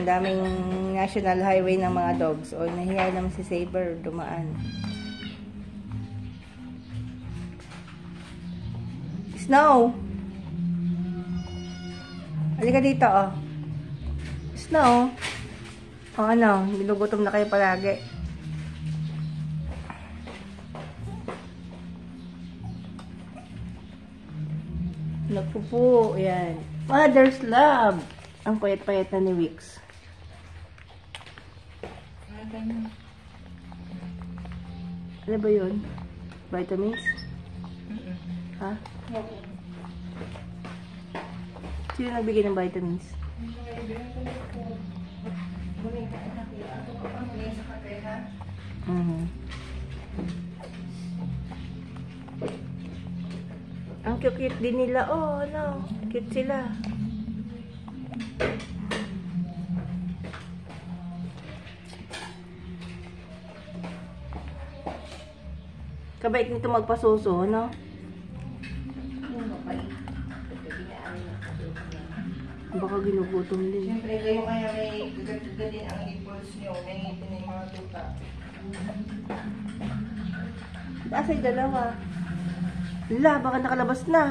daming national highway ng mga dogs. O, nahiya naman si Saber dumaan. Snow! Halika dito, oh. Snow! O, ano? Ginugutom na kayo palagi. Nagpupo. Yan. Mother's love. Ang payat-payat na ni Wix. Ano ba yun? Vitamins? Ha? Sino nagbigay ng vitamins? Ang cute din nila. Oh, ano? Cute sila. Kabait nito magpasuso, no? Baka ginugutom din. Siyempre, kayo kaya may gaganda din ang nipples nyo. May ngipin na yung mga tuta. Asa yung dalawa? Wala, baka nakalabas na.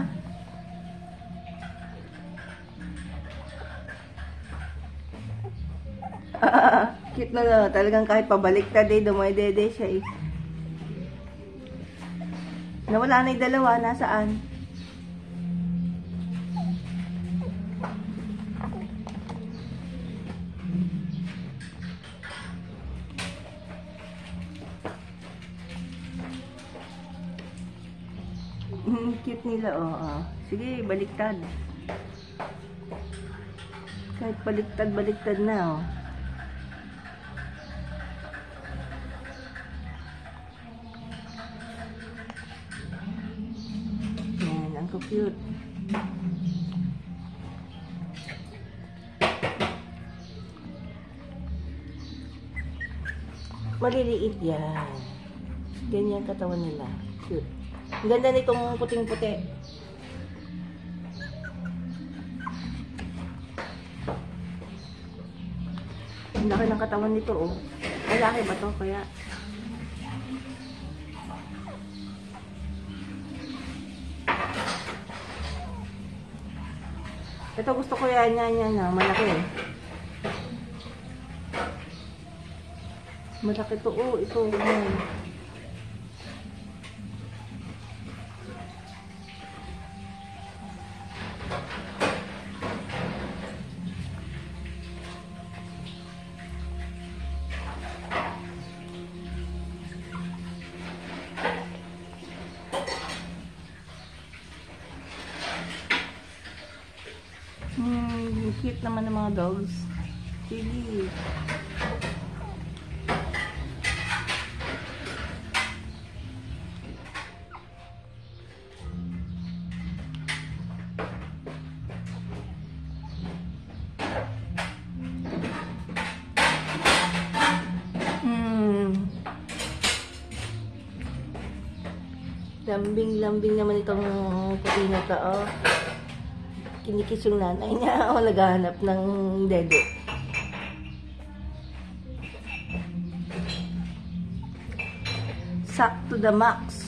Cute na na. Talagang kahit pabaliktad eh, dumaydede siya eh. Nawala na yung dalawa. Nasaan? Cute nila, oh. Sige, baliktad. Kahit baliktad na, oh. Yan, ang cute. Maliliit yan. Ganyan katawan nila. Cute. Ang ganda nitong puting-puti. Ang laki ng katawan nito, oh. Malaki ba to? Kaya... Ito gusto ko yan, malaki. Malaki to, oh. Ito, yan. Cute naman ng mga dogs. Sige. Lambing naman itong puti na to, oh. Kinikis yung nanay niya o naghahanap ng dede. Sack to the max.